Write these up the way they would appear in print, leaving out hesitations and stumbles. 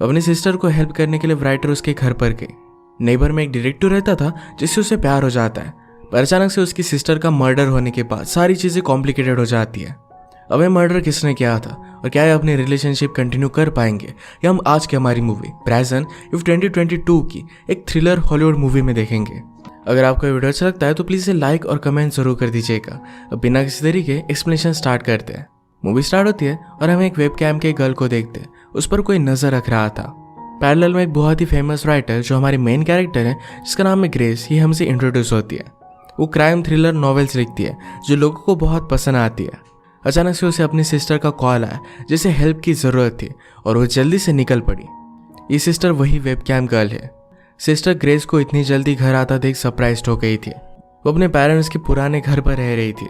अपनी सिस्टर को हेल्प करने के लिए राइटर उसके घर पर गई। नेबर में एक डिटेक्टिव रहता था जिससे उसे प्यार हो जाता है, पर अचानक से उसकी सिस्टर का मर्डर होने के बाद सारी चीज़ें कॉम्प्लिकेटेड हो जाती है। अब ये मर्डर किसने किया था और क्या ये अपनी रिलेशनशिप कंटिन्यू कर पाएंगे, ये हम आज की हमारी मूवी प्रेजेंट इफ 2022 की एक थ्रिलर हॉलीवुड मूवी में देखेंगे। अगर आपको ये वीडियो अच्छा लगता है तो प्लीज़ इसे लाइक और कमेंट जरूर कर दीजिएगा। अब बिना किसी तरीके एक्सप्लेनेशन स्टार्ट करते हैं। मूवी स्टार्ट होती है और हम एक वेब कैम के गर्ल को देखते हैं, उस पर कोई नजर रख रहा था। पैरेलल में एक बहुत ही फेमस राइटर जो हमारी मेन कैरेक्टर है जिसका नाम है ग्रेस, ये हमसे इंट्रोड्यूस होती है। वो क्राइम थ्रिलर नॉवेल्स लिखती है जो लोगों को बहुत पसंद आती है। अचानक से उसे अपनी सिस्टर का कॉल आया जिसे हेल्प की ज़रूरत थी और वो जल्दी से निकल पड़ी। ये सिस्टर वही वेब कैम गर्ल है। सिस्टर ग्रेस को इतनी जल्दी घर आता देख सरप्राइज्ड हो गई थी। वो अपने पेरेंट्स के पुराने घर पर रह रही थी।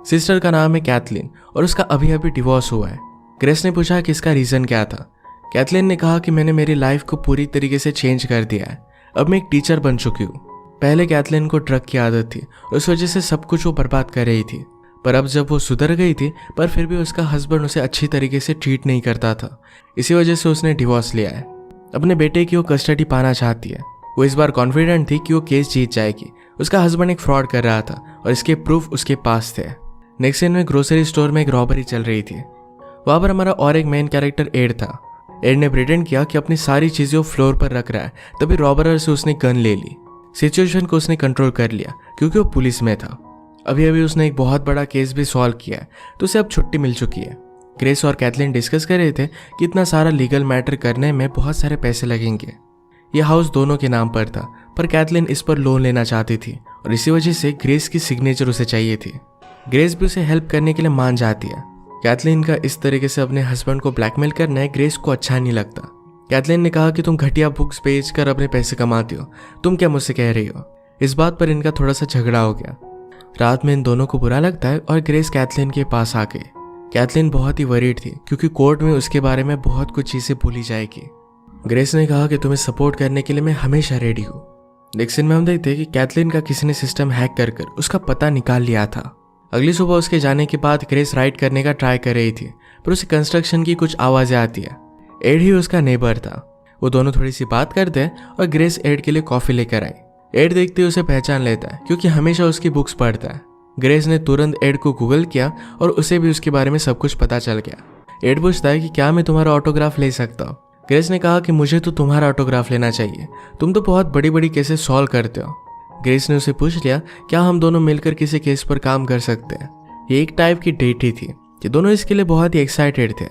सिस्टर का नाम है कैथलीन और उसका अभी अभी डिवोर्स हुआ है। ग्रेस ने पूछा कि इसका रीज़न क्या था। कैथलीन ने कहा कि मैंने मेरी लाइफ को पूरी तरीके से चेंज कर दिया है, अब मैं एक टीचर बन चुकी हूँ। पहले कैथलीन को ड्रग की आदत थी और उस वजह से सब कुछ वो बर्बाद कर रही थी, पर अब जब वो सुधर गई थी पर फिर भी उसका हस्बैंड उसे अच्छी तरीके से ट्रीट नहीं करता था। इसी वजह से उसने डिवोर्स लिया है। अपने बेटे की वो कस्टडी पाना चाहती है। वो इस बार कॉन्फिडेंट थी कि वो केस जीत जाएगी। उसका हस्बैंड एक फ्रॉड कर रहा था और इसके प्रूफ उसके पास थे। नेक्स्ट सीन में ग्रोसरी स्टोर में एक रॉबरी चल रही थी। वहाँ पर हमारा और एक मेन कैरेक्टर एड था। एड ने प्रिटेंड किया कि अपनी सारी चीज़ें वो फ्लोर पर रख रहा है, तभी रॉबरर से उसने गन ले ली। सिचुएशन को उसने कंट्रोल कर लिया क्योंकि वो पुलिस में था। अभी अभी उसने एक बहुत बड़ा केस भी सॉल्व किया है, तो उसे अब छुट्टी मिल चुकी है। ग्रेस और कैथलीन डिस्कस कर रहे थे कि इतना सारा लीगल मैटर करने में बहुत सारे पैसे लगेंगे। यह हाउस दोनों के नाम पर था, पर कैथलीन इस पर लोन लेना चाहती थी और इसी वजह से ग्रेस की सिग्नेचर उसे चाहिए थी। ग्रेस भी उसे हेल्प करने के लिए मान जाती है। कैथलीन का इस तरीके से अपने हस्बैंड को ब्लैकमेल करना है ग्रेस को अच्छा नहीं लगता। कैथलीन ने कहा कि तुम घटिया बुक्स बेचकर अपने पैसे कमाती हो, तुम क्या मुझसे कह रही हो। इस बात पर इनका थोड़ा सा झगड़ा हो गया। रात में इन दोनों को बुरा लगता है और ग्रेस कैथलीन के पास आ गई। कैथलीन बहुत ही वरीड थी क्योंकि कोर्ट में उसके बारे में बहुत कुछ चीज़ें भूली जाएगी। ग्रेस ने कहा कि तुम्हें सपोर्ट करने के लिए मैं हमेशा रेडी हूँ। नेक्स्ट सीन में हम देखते हैं कि कैथलीन का किसी ने सिस्टम हैक कर उसका पता निकाल लिया था। अगली सुबह उसके जाने के बाद ग्रेस राइड करने का ट्राई कर रही थी, पर उसे कंस्ट्रक्शन की कुछ आवाज़ें आती है। एड ही उसका नेबर था। वो दोनों थोड़ी सी बात करते हैं और ग्रेस एड के लिए कॉफ़ी लेकर आई। एड देखते ही उसे पहचान लेता है क्योंकि हमेशा उसकी बुक्स पढ़ता है। ग्रेस ने तुरंत एड को गूगल किया और उसे भी उसके बारे में सब कुछ पता चल गया। एड पूछता है कि क्या मैं तुम्हारा ऑटोग्राफ ले सकता हूँ। ग्रेस ने कहा कि मुझे तो तुम्हारा ऑटोग्राफ लेना चाहिए, तुम तो बहुत बड़ी बड़ी केसेस सॉल्व करते हो। ग्रेस ने उसे पूछ लिया क्या हम दोनों मिलकर किसी केस पर काम कर सकते हैं। ये एक टाइप की डेट ही थी कि दोनों इसके लिए बहुत ही एक्साइटेड थे।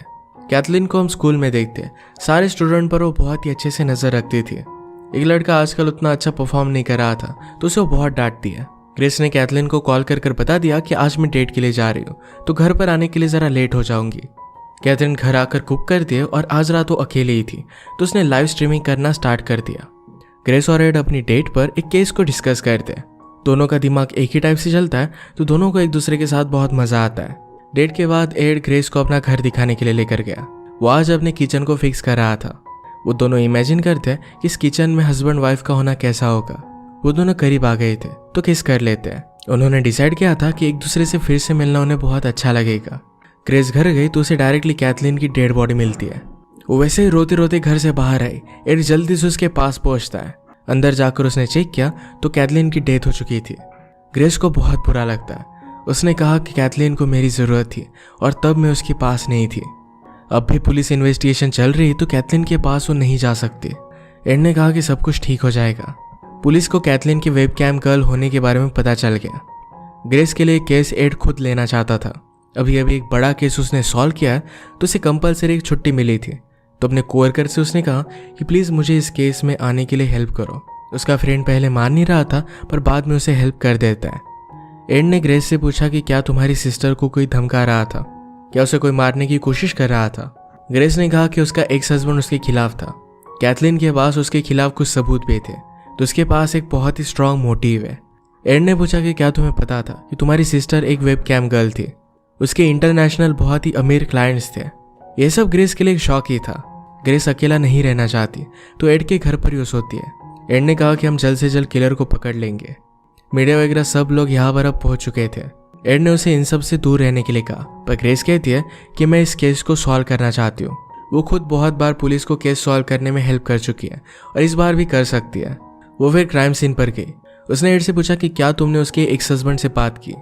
कैथलीन को हम स्कूल में देखते, सारे स्टूडेंट पर वो बहुत ही अच्छे से नजर रखती थी। एक लड़का आजकल उतना अच्छा परफॉर्म नहीं कर रहा था तो उसे वो बहुत डांटती है। ग्रेस ने कैथलीन को कॉल कर बता दिया कि आज मैं डेट के लिए जा रही हूँ, तो घर पर आने के लिए ज़रा लेट हो जाऊंगी। कैथलीन घर आकर कुक कर दिए और आज रात वो अकेले ही थी तो उसने लाइव स्ट्रीमिंग करना स्टार्ट कर दिया। ग्रेस और एड अपनी डेट पर एक केस को डिस्कस करते हैं। दोनों का दिमाग एक ही टाइप से चलता है तो दोनों को एक दूसरे के साथ बहुत मज़ा आता है। डेट के बाद एड ग्रेस को अपना घर दिखाने के लिए लेकर गया। वो आज अपने किचन को फिक्स कर रहा था। वो दोनों इमेजिन करते हैं कि इस किचन में हस्बैंड वाइफ का होना कैसा होगा। वो दोनों करीब आ गए थे तो किस कर लेते हैं। उन्होंने डिसाइड किया था कि एक दूसरे से फिर से मिलना उन्हें बहुत अच्छा लगेगा। ग्रेस घर गई तो उसे डायरेक्टली कैथलीन की डेड बॉडी मिलती है। वो वैसे ही रोते रोते घर से बाहर आई। एड जल्दी से उसके पास पहुंचता है। अंदर जाकर उसने चेक किया तो कैथलीन की डेथ हो चुकी थी। ग्रेस को बहुत बुरा लगता है। उसने कहा कि कैथलीन को मेरी ज़रूरत थी और तब मैं उसके पास नहीं थी। अब भी पुलिस इन्वेस्टिगेशन चल रही तो कैथलीन के पास वो नहीं जा सकती। एड ने कहा कि सब कुछ ठीक हो जाएगा। पुलिस को कैथलीन की वेब कैम गर्ल होने के बारे में पता चल गया। ग्रेस के लिए केस एड खुद लेना चाहता था। अभी अभी एक बड़ा केस उसने सॉल्व किया तो उसे कंपलसरी एक छुट्टी मिली थी, तो अपने कोवर्कर से उसने कहा कि प्लीज़ मुझे इस केस में आने के लिए हेल्प करो। उसका फ्रेंड पहले मान नहीं रहा था पर बाद में उसे हेल्प कर देता है। एड ने ग्रेस से पूछा कि क्या तुम्हारी सिस्टर को कोई धमका रहा था, क्या उसे कोई मारने की कोशिश कर रहा था। ग्रेस ने कहा कि उसका एक्स हस्बैंड उसके खिलाफ था। कैथलीन के पास उसके खिलाफ कुछ सबूत भी थे तो उसके पास एक बहुत ही स्ट्रांग मोटिव है। एड ने पूछा कि क्या तुम्हें पता था कि तुम्हारी सिस्टर एक वेब कैम गर्ल थी, उसके इंटरनेशनल बहुत ही अमीर क्लाइंट्स थे। यह सब ग्रेस के लिए एक शॉक ही था। ग्रेस अकेला नहीं रहना चाहती तो एड के घर पर ही सोती है। एड ने कहा कि हम जल्द से जल्द किलर को पकड़ लेंगे। मीडिया वगैरह सब लोग यहाँ पर अब पहुंच चुके थे। एड ने उसे इन सब से दूर रहने के लिए कहा, पर ग्रेस कहती है कि मैं इस केस को सॉल्व करना चाहती हूँ। वो खुद बहुत बार पुलिस को केस सॉल्व करने में हेल्प कर चुकी है और इस बार भी कर सकती है। वो फिर क्राइम सीन पर गई। उसने एड से पूछा कि क्या तुमने उसके एक्स हस्बैंड से बात की।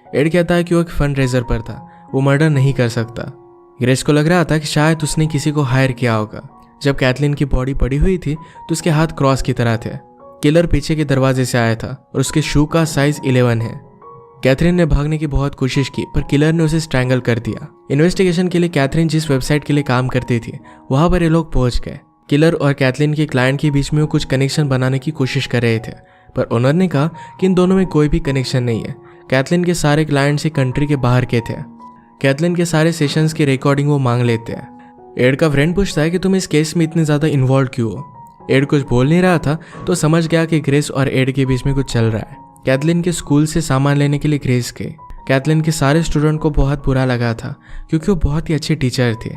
एड कहता है कि वो एक फंड रेजर पर था, वो मर्डर नहीं कर सकता। ग्रेस को लग रहा था कि शायद उसने किसी को हायर किया होगा। जब कैथलीन की बॉडी पड़ी हुई थी तो उसके हाथ क्रॉस की तरह थे। किलर पीछे के दरवाजे से आया था और उसके शू का साइज 11 है। कैथरीन ने भागने की बहुत कोशिश की पर किलर ने उसे स्ट्रैंगल कर दिया। इन्वेस्टिगेशन के लिए कैथरीन जिस वेबसाइट के लिए काम करती थी वहां पर ये लोग पहुंच गए। किलर और कैथलीन के क्लाइंट के बीच में वो कुछ कनेक्शन बनाने की कोशिश कर रहे थे, पर ओनर ने कहा कि इन दोनों में कोई भी कनेक्शन नहीं है। कैथलीन के सारे क्लाइंट्स कंट्री के बाहर के थे। कैथलीन के सारे सेशंस की रिकॉर्डिंग वो मांग लेते हैं। एड का फ्रेंड पूछता है कि तुम इस केस में इतने ज़्यादा इन्वॉल्व क्यों हो। एड कुछ बोल नहीं रहा था तो समझ गया कि ग्रेस और एड के बीच में कुछ चल रहा है। कैथलीन के स्कूल से सामान लेने के लिए ग्रेस गई। कैथलीन के सारे स्टूडेंट को बहुत बुरा लगा था क्योंकि वो बहुत ही अच्छे टीचर थे।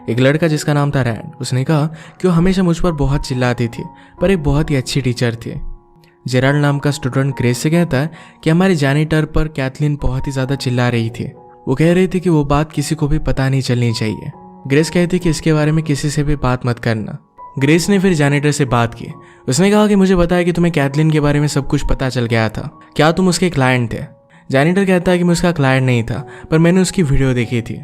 एक लड़का जिसका नाम था रैंड, उसने कहा कि वो हमेशा मुझ पर बहुत चिल्लाती थी पर एक बहुत ही अच्छी टीचर थी। जेराल्ड नाम का स्टूडेंट ग्रेस से कहता है कि हमारे जैनिटर पर कैथलीन बहुत ही ज़्यादा चिल्ला रही थी। वो कह रही थी कि वो बात किसी को भी पता नहीं चलनी चाहिए। ग्रेस कहती कि इसके बारे में किसी से भी बात मत करना। ग्रेस ने फिर जैनिटर से बात की। उसने कहा कि मुझे बताया कि तुम्हें कैथलीन के बारे में सब कुछ पता चल गया था, क्या तुम उसके क्लाइंट थे। जैनिटर कहता है कि मैं उसका क्लाइंट नहीं था पर मैंने उसकी वीडियो देखी थी।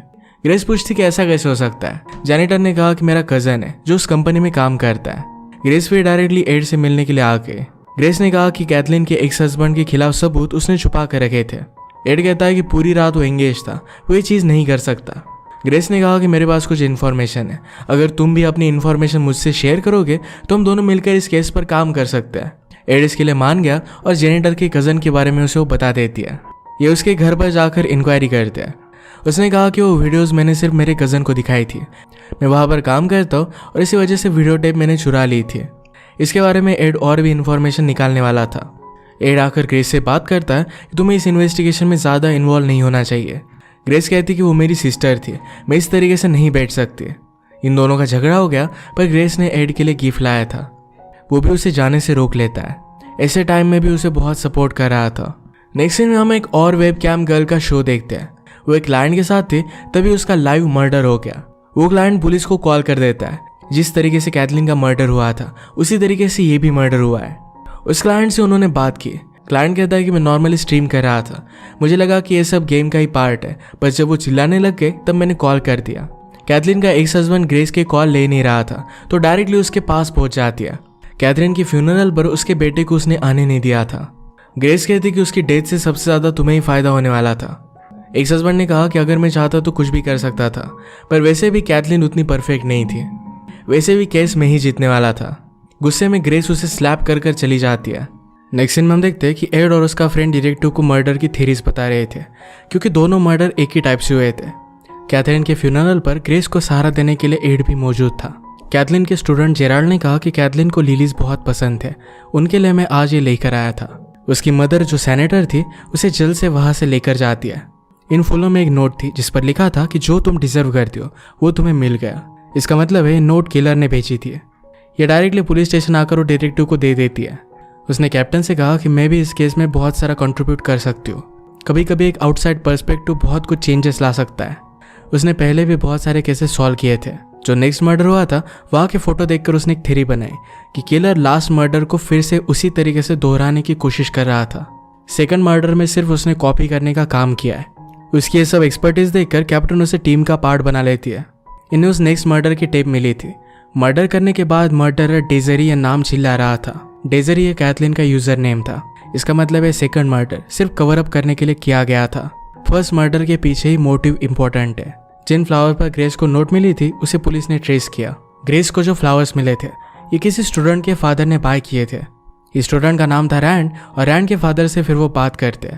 ग्रेस पूछती कि ऐसा कैसे हो सकता है। जैनिटर ने कहा कि मेरा कजन है जो उस कंपनी में काम करता है। ग्रेस फिर डायरेक्टली एड से मिलने के लिए आ गए। ग्रेस ने कहा कि कैथलीन के एक्स हस्बैंड के खिलाफ सबूत उसने छुपा कर रखे थे। एड कहता है कि पूरी रात वो एंगेज था, वो ये चीज़ नहीं कर सकता। ग्रेस ने कहा कि मेरे पास कुछ इन्फॉर्मेशन है, अगर तुम भी अपनी इन्फॉर्मेशन मुझसे शेयर करोगे तो हम दोनों मिलकर इस केस पर काम कर सकते हैं। एड इसके लिए मान गया और जेनिटर के कज़न के बारे में उसे वो बता देती है। ये उसके घर पर जाकर इंक्वायरी करते हैं। उसने कहा कि वो वीडियोज़ मैंने सिर्फ मेरे कज़न को दिखाई थी, मैं वहाँ पर काम करता हूँ और इसी वजह से वीडियो टेप मैंने चुरा ली थी। इसके बारे में एड और भी इन्फॉर्मेशन निकालने वाला था। एड आकर ग्रेस से बात करता है कि तुम्हें इस इन्वेस्टिगेशन में ज़्यादा इन्वॉल्व नहीं होना चाहिए। ग्रेस कहती कि वो मेरी सिस्टर थी, मैं इस तरीके से नहीं बैठ सकती। इन दोनों का झगड़ा हो गया पर ग्रेस ने एड के लिए गिफ्ट लाया था, वो भी उसे जाने से रोक लेता है। ऐसे टाइम में भी उसे बहुत सपोर्ट कर रहा था। नेक्स्ट सीन में हम एक और वेब कैम गर्ल का शो देखते हैं। वो एक क्लाइंट के साथ थी, तभी उसका लाइव मर्डर हो गया। वो क्लाइंट पुलिस को कॉल कर देता है। जिस तरीके से कैथलीन का मर्डर हुआ था उसी तरीके से ये भी मर्डर हुआ है। उस क्लाइंट से उन्होंने बात की। क्लाइंट कहता है कि मैं नॉर्मली स्ट्रीम कर रहा था, मुझे लगा कि ये सब गेम का ही पार्ट है, पर जब वो चिल्लाने लग गए तब मैंने कॉल कर दिया। कैथलीन का एक्स हस्बैंड ग्रेस के कॉल ले नहीं रहा था तो डायरेक्टली उसके पास पहुंच जाती है। कैथरीन की फ्यूनरल पर उसके बेटे को उसने आने नहीं दिया था। ग्रेस कहती कि उसकी डेथ से सबसे ज़्यादा तुम्हें ही फायदा होने वाला था। एक्स हस्बैंड ने कहा कि अगर मैं चाहता तो कुछ भी कर सकता था, पर वैसे भी कैथलीन उतनी परफेक्ट नहीं थी, वैसे भी केस में ही जीतने वाला था। गुस्से में ग्रेस उसे स्लैप कर कर चली जाती है। नेक्स्ट सीन में हम देखते हैं कि एड और उसका फ्रेंड डिटेक्टिव को मर्डर की थ्योरीज बता रहे थे क्योंकि दोनों मर्डर एक ही टाइप से हुए थे। कैथरीन के फ्यूनरल पर ग्रेस को सहारा देने के लिए एड भी मौजूद था। कैथलीन के स्टूडेंट जेराल्ड ने कहा कि कैथलीन को लिलीज बहुत पसंद थे, उनके लिए मैं आज ये लेकर आया था। उसकी मदर जो सेनेटर थी उसे जल्द से वहाँ से लेकर जाती है। इन फूलों में एक नोट थी जिस पर लिखा था कि जो तुम डिजर्व करती हो वो तुम्हें मिल गया। इसका मतलब है नोट किलर ने भेजी थी। ये डायरेक्टली पुलिस स्टेशन आकर वो डिटेक्टिव को दे देती है। उसने कैप्टन से कहा कि मैं भी इस केस में बहुत सारा कंट्रीब्यूट कर सकती हूँ, कभी कभी एक आउटसाइड पर्सपेक्टिव बहुत कुछ चेंजेस ला सकता है। उसने पहले भी बहुत सारे केसेस सॉल्व किए थे। जो नेक्स्ट मर्डर हुआ था वहाँ के फोटो देखकर उसने एक थ्योरी बनाई कि किलर लास्ट मर्डर को फिर से उसी तरीके से दोहराने की कोशिश कर रहा था। सेकंड मर्डर में सिर्फ उसने कॉपी करने का काम किया है। उसकी ये सब एक्सपर्टीज देखकर कैप्टन उसे टीम का पार्ट बना लेती है। इन्हें उस नेक्स्ट मर्डर की टेप मिली थी। मर्डर करने के बाद मर्डरर डेजरी या नाम चिल्ला रहा था। डेजरी ये कैथलीन का यूजर नेम था। इसका मतलब है सेकंड मर्डर सिर्फ कवर अप करने के लिए किया गया था। फर्स्ट मर्डर के पीछे ही मोटिव इंपॉर्टेंट है। जिन फ्लावर पर ग्रेस को नोट मिली थी उसे पुलिस ने ट्रेस किया। ग्रेस को जो फ्लावर्स मिले थे ये किसी स्टूडेंट के फादर ने बाय किए थे। इस स्टूडेंट का नाम था रैंड और रैंड के फादर से फिर वो बात करते।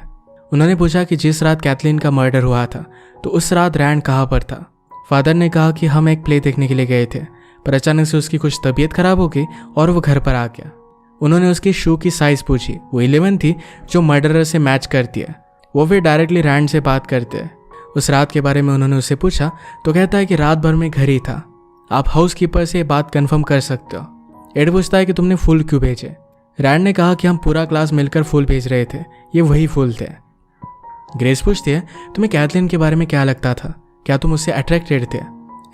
उन्होंने पूछा कि जिस रात कैथलीन का मर्डर हुआ था तो उस रात रैंड कहाँ पर था। फादर ने कहा कि हम एक प्ले देखने के लिए गए थे, पर अचानक से उसकी कुछ तबीयत खराब हो गई और वो घर पर आ गया। उन्होंने उसकी शू की साइज़ पूछी, वो 11 थी जो मर्डरर से मैच करती है। वो फिर डायरेक्टली रैंड से बात करते हैं। उस रात के बारे में उन्होंने उससे पूछा तो कहता है कि रात भर में घर ही था। आप हाउसकीपर से ये बात कंफर्म कर सकते हो। एड पूछता है कि तुमने फूल क्यों भेजे। रैंड ने कहा कि हम पूरा क्लास मिलकर फूल भेज रहे थे, ये वही फूल थे। ग्रेस पूछती है तुम्हें कैथलीन के बारे में क्या लगता था, क्या तुम उससे अट्रैक्टेड थे।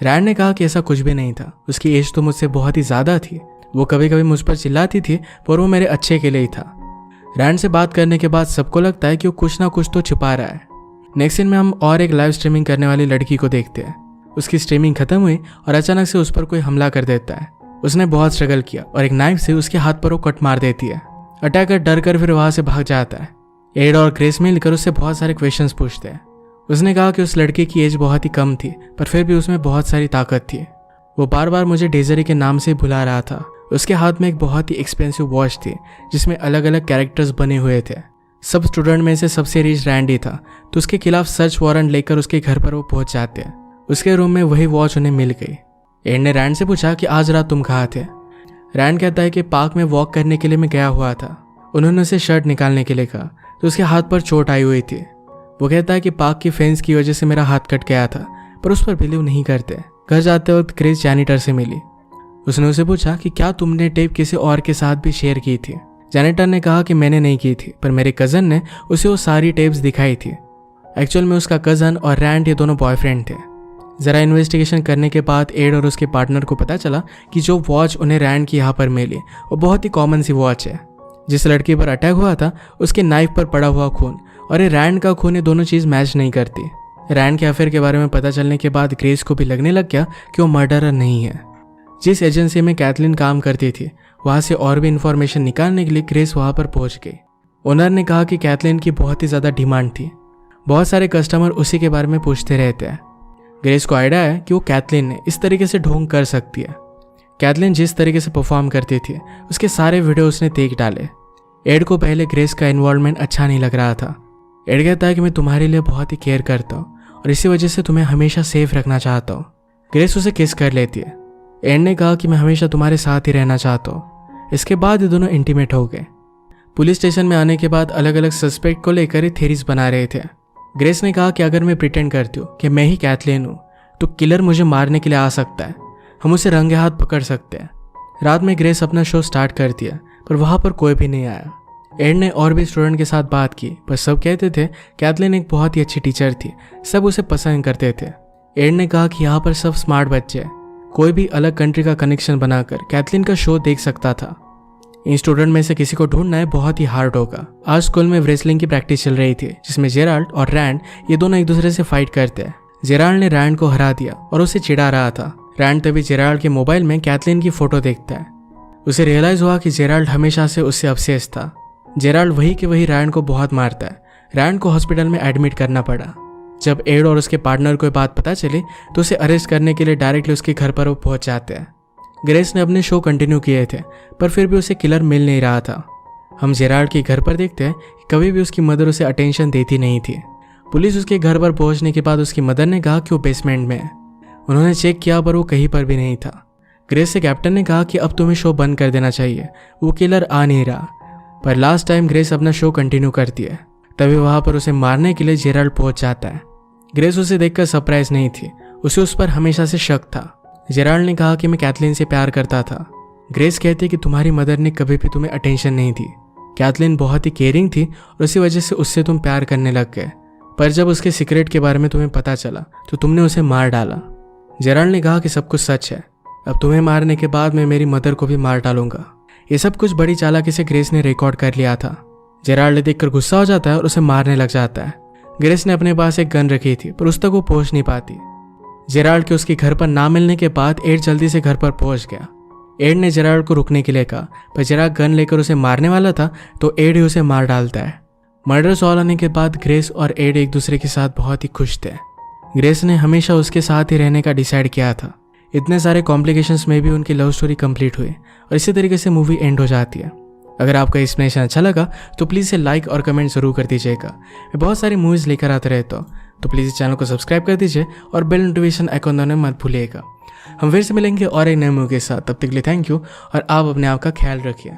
रैंड ने कहा कि ऐसा कुछ भी नहीं था, उसकी एज तो मुझसे बहुत ही ज़्यादा थी। वो कभी कभी मुझ पर चिल्लाती थी पर वो मेरे अच्छे के लिए ही था। रैंड से बात करने के बाद सबको लगता है कि वो कुछ ना कुछ तो छुपा रहा है। नेक्स्ट सीन में हम और एक लाइव स्ट्रीमिंग करने वाली लड़की को देखते हैं। उसकी स्ट्रीमिंग खत्म हुई और अचानक से उस पर कोई हमला कर देता है। उसने बहुत स्ट्रगल किया और एक नाइफ से उसके हाथ पर वो कट मार देती है। अटैकर डर कर फिर वहां से भाग जाता है। एड और ग्रेस मिलकर उससे बहुत सारे क्वेश्चंस पूछते हैं। उसने कहा कि उस लड़के की एज बहुत ही कम थी पर फिर भी उसमें बहुत सारी ताकत थी। वो बार बार मुझे डेजरी के नाम से बुला रहा था। उसके हाथ में एक बहुत ही एक्सपेंसिव वॉच थी जिसमें अलग अलग कैरेक्टर्स बने हुए थे। सब स्टूडेंट में से सबसे रिच रैंड ही था, तो उसके खिलाफ सर्च वारंट लेकर उसके घर पर वो पहुंच जाते हैं। उसके रूम में वही वॉच उन्हें मिल गई। एड ने रैंड से पूछा कि आज रात तुम कहाँ थे। रैंड कहता है कि पार्क में वॉक करने के लिए मैं गया हुआ था। उन्होंने उसे शर्ट निकालने के लिए कहा तो उसके हाथ पर चोट आई हुई थी। वो कहता है कि पार्क की फेंस की वजह से मेरा हाथ कट गया था, पर उस पर बिलीव नहीं करते। घर जाते वक्त ग्रेस जैनिटर से मिली। उसने उसे पूछा कि क्या तुमने टेप किसी और के साथ भी शेयर की थी। जैनिटर ने कहा कि मैंने नहीं की थी, पर मेरे कज़न ने उसे वो सारी टेप्स दिखाई थी। एक्चुअल में उसका कज़न और रैंड ये दोनों बॉयफ्रेंड थे। ज़रा इन्वेस्टिगेशन करने के बाद एड और उसके पार्टनर को पता चला कि जो वॉच उन्हें रैंड की यहाँ पर मिली वो बहुत ही कॉमन सी वॉच है। जिस लड़की पर अटैक हुआ था उसके नाइफ पर पड़ा हुआ खून और ये रैंड का खून, ये दोनों चीज़ मैच नहीं करती। रैंड के अफेयर के बारे में पता चलने के बाद ग्रेस को भी लगने लग गया कि वो मर्डरर नहीं है। जिस एजेंसी में कैथलीन काम करती थी वहाँ से और भी इंफॉर्मेशन निकालने के लिए ग्रेस वहाँ पर पहुँच गई। ओनर ने कहा कि कैथलीन की बहुत ही ज़्यादा डिमांड थी। बहुत सारे कस्टमर उसी के बारे में पूछते रहते हैं। ग्रेस को आइडिया है कि वो कैथलीन ने इस तरीके से ढोंग कर सकती है। कैथलीन जिस तरीके से परफॉर्म करती थी उसके सारे वीडियो उसने देख डाले। एड को पहले ग्रेस का इन्वॉल्वमेंट अच्छा नहीं लग रहा था। एड कहता है कि मैं तुम्हारे लिए बहुत ही केयर करता हूँ और इसी वजह से तुम्हें हमेशा सेफ रखना चाहता हूँ। ग्रेस उसे किस कर लेती है। एड ने कहा कि मैं हमेशा तुम्हारे साथ ही रहना चाहता हूँ। इसके बाद ये दोनों इंटीमेट हो गए। पुलिस स्टेशन में आने के बाद अलग अलग सस्पेक्ट को लेकर ही थ्योरीज बना रहे थे। ग्रेस ने कहा कि अगर मैं प्रिटेंड करती हूँ कि मैं ही कैथलीन हूँ तो किलर मुझे मारने के लिए आ सकता है। हम उसे रंगे हाथ पकड़ सकते हैं। रात में ग्रेस अपना शो स्टार्ट कर दिया पर वहाँ पर कोई भी नहीं आया। एड ने और भी स्टूडेंट के साथ बात की पर सब कहते थे कैथलीन एक बहुत ही अच्छी टीचर थी, सब उसे पसंद करते थे। एड ने कहा कि यहाँ पर सब स्मार्ट बच्चे हैं, कोई भी अलग कंट्री का कनेक्शन बनाकर कैथलीन का शो देख सकता था। इन स्टूडेंट में से किसी को ढूंढना है बहुत ही हार्ड होगा। आज स्कूल में रेसलिंग की प्रैक्टिस चल रही थी जिसमें जेराल्ड और रैंड ये दोनों एक दूसरे से फाइट करते हैं। जेराल्ड ने रैंड को हरा दिया और उसे चिढ़ा रहा था। रैंड तभी जेराल्ड के मोबाइल में कैथलीन की फोटो देखता है। उसे रियलाइज हुआ कि जेराल्ड हमेशा से उससे ऑब्सेस्ड था। जेराल्ड वही के वही रैंड को बहुत मारता है। रैंड को हॉस्पिटल में एडमिट करना पड़ा। जब एड और उसके पार्टनर को बात पता चली तो उसे अरेस्ट करने के लिए डायरेक्टली उसके घर पर वो पहुंच जाते हैं। ग्रेस ने अपने शो कंटिन्यू किए थे पर फिर भी उसे किलर मिल नहीं रहा था। हम जेराल्ड के घर पर देखते हैं कि कभी भी उसकी मदर उसे अटेंशन देती नहीं थी। पुलिस उसके घर पर पहुंचने के बाद उसकी मदर ने कहा कि वो बेसमेंट में है। उन्होंने चेक किया पर वो कहीं पर भी नहीं था। ग्रेस से कैप्टन ने कहा कि अब तुम्हें शो बंद कर देना चाहिए, वो किलर आ नहीं रहा। पर लास्ट टाइम ग्रेस अपना शो कंटिन्यू करती है। तभी वहां पर उसे मारने के लिए जेराल्ड पहुंच जाता है। ग्रेस उसे देखकर सरप्राइज नहीं थी, उसे उस पर हमेशा से शक था। जेराल्ड ने कहा कि मैं कैथलीन से प्यार करता था। ग्रेस कहती कि तुम्हारी मदर ने कभी भी तुम्हें अटेंशन नहीं दी। कैथलीन बहुत ही केयरिंग थी और उसी वजह से उससे तुम प्यार करने लग गए, पर जब उसके सीक्रेट के बारे में तुम्हें पता चला तो तुमने उसे मार डाला। जेराल्ड ने कहा कि सब कुछ सच है, अब तुम्हें मारने के बाद मैं मेरी मदर को भी मार डालूंगा। ये सब कुछ बड़ी चालाकी से ग्रेस ने रिकॉर्ड कर लिया था। जेराल्ड देखकर गुस्सा हो जाता है और उसे मारने लग जाता है। ग्रेस ने अपने पास एक गन रखी थी पर उस तक वो पहुंच नहीं पाती। जेराल्ड के उसके घर पर ना मिलने के बाद एड जल्दी से घर पर पहुंच गया। एड ने जेराल्ड को रुकने के लिए कहा पर जेराल्ड गन लेकर उसे मारने वाला था तो एड ही उसे मार डालता है। मर्डर सॉल्व होने के बाद ग्रेस और एड एक दूसरे के साथ बहुत ही खुश थे। ग्रेस ने हमेशा उसके साथ ही रहने का डिसाइड किया था। इतने सारे कॉम्प्लिकेशंस में भी उनकी लव स्टोरी कंप्लीट हुई और इसी तरीके से मूवी एंड हो जाती है। अगर आपका एक्सप्लेनेशन अच्छा लगा तो प्लीज़ इसे लाइक और कमेंट जरूर कर दीजिएगा। मैं बहुत सारी मूवीज़ लेकर आते रहता हूँ, तो प्लीज़ इस चैनल को सब्सक्राइब कर दीजिए और बेल नोटिफिकेशन आइकॉन दबाना मत भूलिएगा। हम फिर से मिलेंगे और एक नए मूवी के साथ, तब तक के लिए थैंक यू और आप अपने आप का ख्याल रखिए।